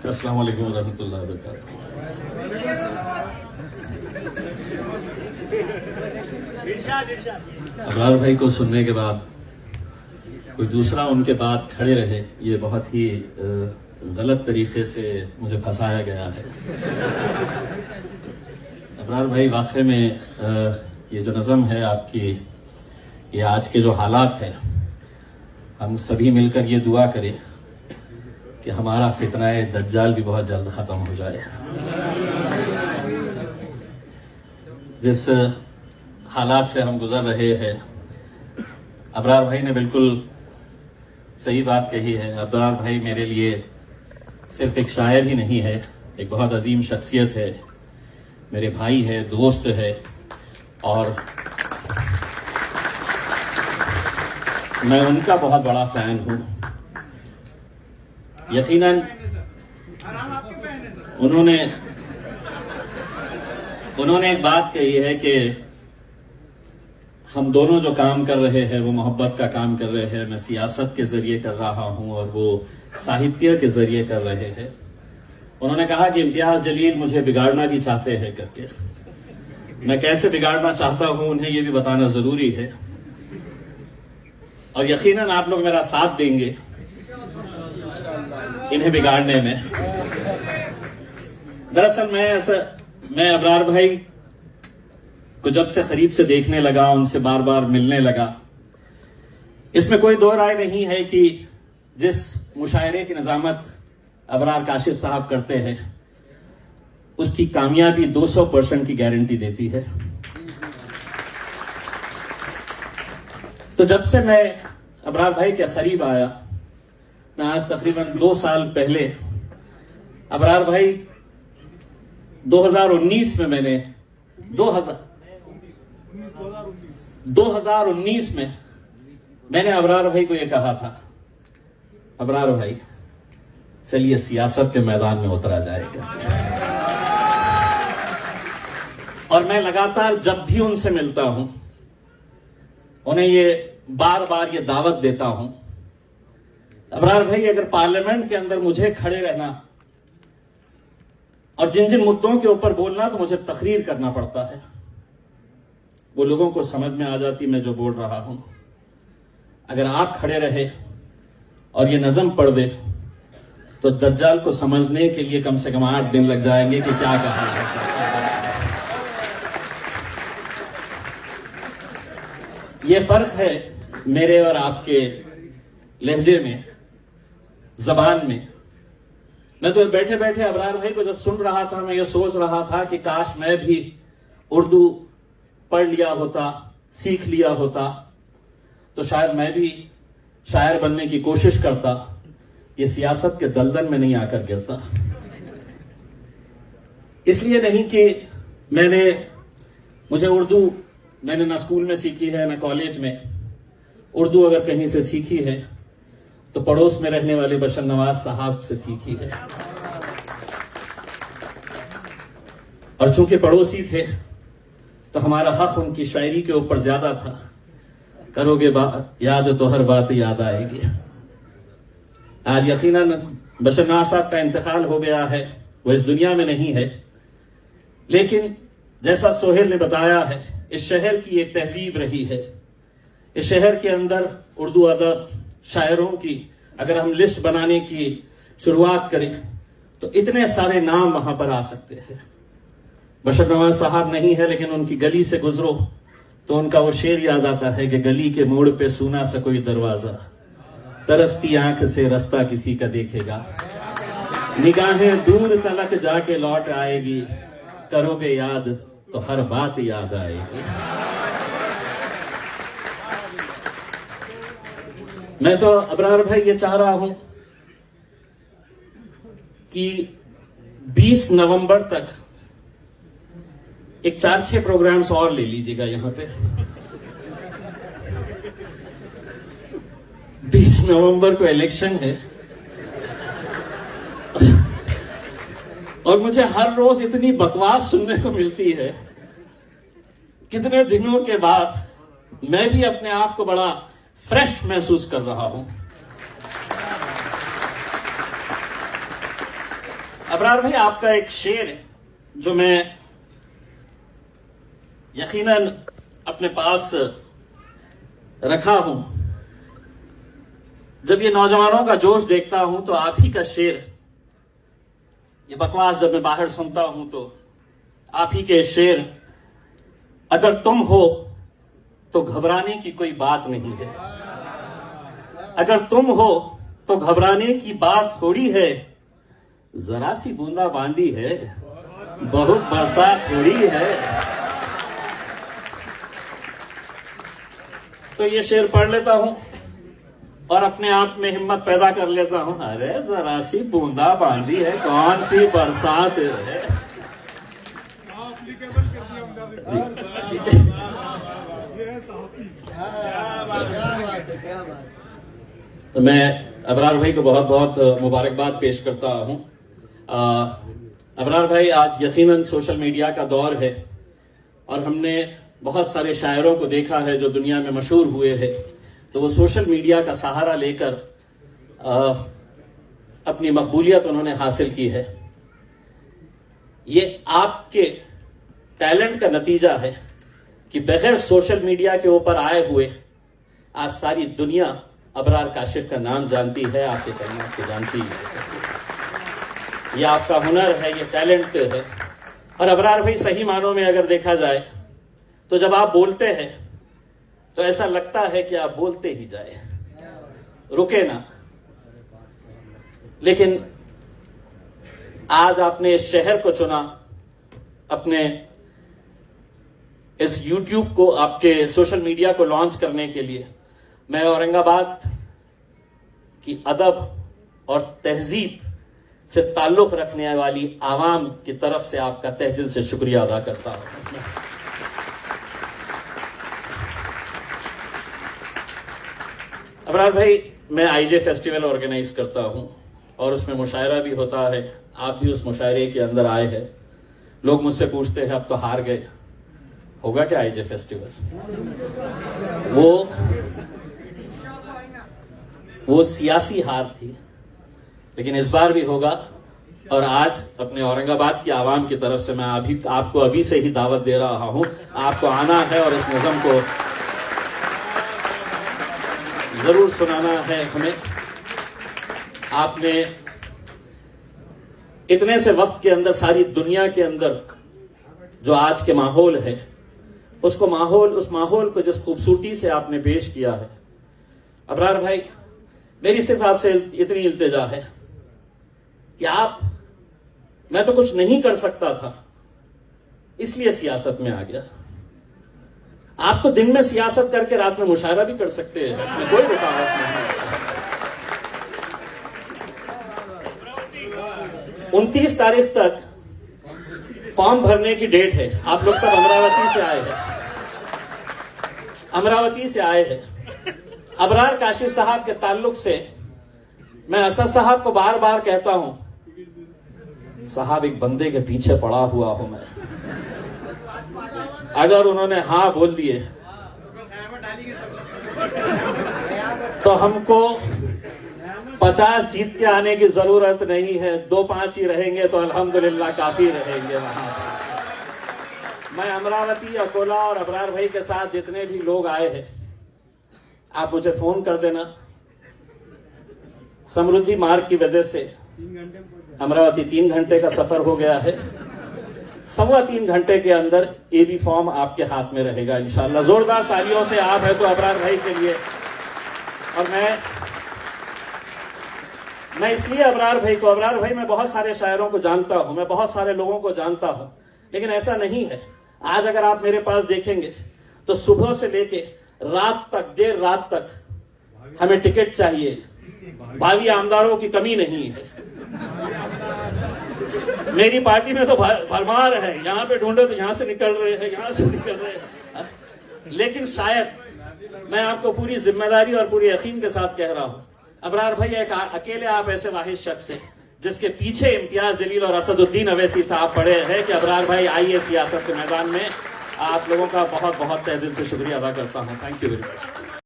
अस्सलाम वालेकुम रहमतुल्लाहि व बरकातहू। अबरार भाई को सुनने के बाद कोई दूसरा उनके बाद खड़े रहे, ये बहुत ही गलत तरीके से मुझे फंसाया गया है। अबरार भाई वाकई में ये जो नज़म है आपकी, ये आज के जो हालात है, हम सभी मिलकर ये दुआ करें कि हमारा फितनाए दज्जाल भी बहुत जल्द ख़त्म हो जाए। जिस हालात से हम गुजर रहे हैं, अबरार भाई ने बिल्कुल सही बात कही है। अबरार भाई मेरे लिए सिर्फ एक शायर ही नहीं है, एक बहुत अजीम शख्सियत है, मेरे भाई है, दोस्त है, और मैं उनका बहुत बड़ा फैन हूँ। यकीनन उन्होंने एक बात कही है कि हम दोनों जो काम कर रहे हैं वो मोहब्बत का काम कर रहे हैं। मैं सियासत के जरिए कर रहा हूँ और वो साहित्य के जरिए कर रहे हैं। उन्होंने कहा कि इम्तियाज जलील मुझे बिगाड़ना भी चाहते हैं करके। मैं कैसे बिगाड़ना चाहता हूँ उन्हें ये भी बताना जरूरी है, और यकीनन आप लोग मेरा साथ देंगे इन्हें बिगाड़ने में। दरअसल मैं अबरार भाई को जब से करीब से देखने लगा, उनसे बार बार मिलने लगा, इसमें कोई दो राय नहीं है कि जिस मुशायरे की निजामत अबरार काशिफ साहब करते हैं उसकी कामयाबी 200% की गारंटी देती है। तो जब से मैं अबरार भाई के करीब आया, मैं आज तकरीबन 2 साल पहले, अबरार भाई 2019 में मैंने 2019 में मैंने अबरार भाई को यह कहा था, अबरार भाई चलिए सियासत के मैदान में उतरा जाएगा। और मैं लगातार जब भी उनसे मिलता हूं उन्हें ये बार बार ये दावत देता हूं, अबरार भाई अगर पार्लियामेंट के अंदर मुझे खड़े रहना और जिन जिन मुद्दों के ऊपर बोलना तो मुझे तकरीर करना पड़ता है, वो लोगों को समझ में आ जाती मैं जो बोल रहा हूं। अगर आप खड़े रहे और ये नज़म पढ़ दे तो दज्जाल को समझने के लिए कम से कम 8 दिन लग जाएंगे कि क्या कहा है। ये फर्क है मेरे और आपके लहजे में, जबान में। मैं तो बैठे बैठे अबरार भाई को जब सुन रहा था, मैं ये सोच रहा था कि काश मैं भी उर्दू पढ़ लिया होता, सीख लिया होता, तो शायद मैं भी शायर बनने की कोशिश करता, ये सियासत के दलदल में नहीं आकर गिरता। इसलिए नहीं कि मुझे उर्दू मैंने ना स्कूल में सीखी है ना कॉलेज में। उर्दू अगर कहीं से सीखी है तो पड़ोस में रहने वाले बशर नवाज साहब से सीखी है, और चूंकि पड़ोसी थे तो हमारा हक उनकी शायरी के ऊपर ज्यादा था। करोगे बात याद तो हर बात याद आएगी। आज यकीनन बशर नवाज साहब का इंतकाल हो गया है, वो इस दुनिया में नहीं है, लेकिन जैसा सोहेल ने बताया है, इस शहर की एक तहजीब रही है। इस शहर के अंदर उर्दू अदब, शायरों की अगर हम लिस्ट बनाने की शुरुआत करें तो इतने सारे नाम वहां पर आ सकते हैं। बशर नवाज साहब नहीं है, लेकिन उनकी गली से गुजरो तो उनका वो शेर याद आता है कि गली के मोड़ पे सुना सा कोई दरवाजा, तरसती आंख से रास्ता किसी का देखेगा, निगाहें दूर तलक जाके लौट आएगी, करोगे याद तो हर बात याद आएगी। मैं तो अबरार भाई ये चाह रहा हूं कि 20 नवंबर तक एक 4-6 प्रोग्राम्स और ले लीजिएगा यहां पे। 20 नवंबर को इलेक्शन है और मुझे हर रोज इतनी बकवास सुनने को मिलती है। कितने दिनों के बाद मैं भी अपने आप को बड़ा फ्रेश महसूस कर रहा हूं। अबरार भाई, आपका एक शेर है जो मैं यकीनन अपने पास रखा हूं। जब ये नौजवानों का जोश देखता हूं तो आप ही का शेर, ये बकवास जब मैं बाहर सुनता हूं तो आप ही के शेर, अगर तुम हो तो घबराने की कोई बात नहीं है, अगर तुम हो तो घबराने की बात थोड़ी है, जरा सी बूंदा बांदी है, बहुत बरसात थोड़ी है। तो ये शेर पढ़ लेता हूं और अपने आप में हिम्मत पैदा कर लेता हूं, अरे जरा सी बूंदा बांदी है, कौन सी बरसात है। तो मैं अबरार भाई को बहुत बहुत मुबारकबाद पेश करता हूं। अबरार भाई, आज यकीनन सोशल मीडिया का दौर है और हमने बहुत सारे शायरों को देखा है जो दुनिया में मशहूर हुए हैं, तो वो सोशल मीडिया का सहारा लेकर अपनी मकबूलियत उन्होंने हासिल की है। ये आपके टैलेंट का नतीजा है कि बगैर सोशल मीडिया के ऊपर आए हुए आज सारी दुनिया अबरार काशिफ का नाम जानती है, आपके कलमात को जानती है। ये आपका हुनर है, ये टैलेंट है। और अबरार भाई, सही मानों में अगर देखा जाए तो जब आप बोलते हैं तो ऐसा लगता है कि आप बोलते ही जाए, रुके ना। लेकिन आज आपने इस शहर को चुना अपने इस YouTube को, आपके सोशल मीडिया को लॉन्च करने के लिए। मैं औरंगाबाद की अदब और तहजीब से ताल्लुक रखने वाली आवाम की तरफ से आपका तहे दिल से शुक्रिया अदा करता हूं। अबरार भाई, मैं आईजे फेस्टिवल ऑर्गेनाइज करता हूं और उसमें मुशायरा भी होता है। आप भी उस मुशायरे के अंदर आए हैं। लोग मुझसे पूछते हैं अब तो हार गए, होगा क्या आईजे फेस्टिवल? वो सियासी हार थी, लेकिन इस बार भी होगा। और आज अपने औरंगाबाद की आवाम की तरफ से मैं आपको अभी से ही दावत दे रहा हूं, आपको आना है और इस निज़म को जरूर सुनाना है हमें। आपने इतने से वक्त के अंदर सारी दुनिया के अंदर जो आज के माहौल है, उस माहौल को जिस खूबसूरती से आपने पेश किया है, अबरार भाई, मेरी सिर्फ आपसे इतनी इल्तिजा है कि मैं तो कुछ नहीं कर सकता था इसलिए सियासत में आ गया। आप तो दिन में सियासत करके रात में मुशायरा भी कर सकते हैं, इसमें कोई रुकावट नहीं है। 29 तारीख तक फॉर्म भरने की डेट है। आप लोग सब अमरावती से आए हैं। अबरार काशिफ साहब के ताल्लुक से मैं असद साहब को बार बार कहता हूं, साहब एक बंदे के पीछे पड़ा हुआ हूं मैं, अगर उन्होंने हाँ बोल दिए तो हमको 50 जीत के आने की जरूरत नहीं है, 2-5 ही रहेंगे तो अल्हम्दुलिल्लाह काफी रहेंगे वहां। मैं अमरावती, अकोला और अबरार भाई के साथ जितने भी लोग आए हैं, आप मुझे फोन कर देना। समृद्धि मार्ग की वजह से अमरावती 3 घंटे का सफर हो गया है। 3.25 घंटे के अंदर एबी फॉर्म आपके हाथ में रहेगा इंशाअल्लाह। जोरदार तालियों से आप है तो अबरार भाई के लिए। और मैं इसलिए अबरार भाई, मैं बहुत सारे शायरों को जानता हूं, मैं बहुत सारे लोगों को जानता हूं, लेकिन ऐसा नहीं है। आज अगर आप मेरे पास देखेंगे तो सुबह से लेके रात तक, देर रात तक हमें टिकट चाहिए। भावी आमदारों की कमी नहीं है। मेरी पार्टी में तो भरमार है, यहां पे ढूंढे तो यहां से निकल रहे हैं, यहां से निकल रहे हैं। लेकिन शायद मैं आपको पूरी जिम्मेदारी और पूरी यकीन के साथ कह रहा हूं, अबरार भाई एक अकेले आप ऐसे वाहिद शख्स हैं जिसके पीछे इम्तियाज जलील और असदुद्दीन अवैसी साहब पड़े हैं कि अबरार भाई आइए सियासत के मैदान में। आप लोगों का बहुत बहुत तहे दिल से शुक्रिया अदा करता हूं। Thank you very much.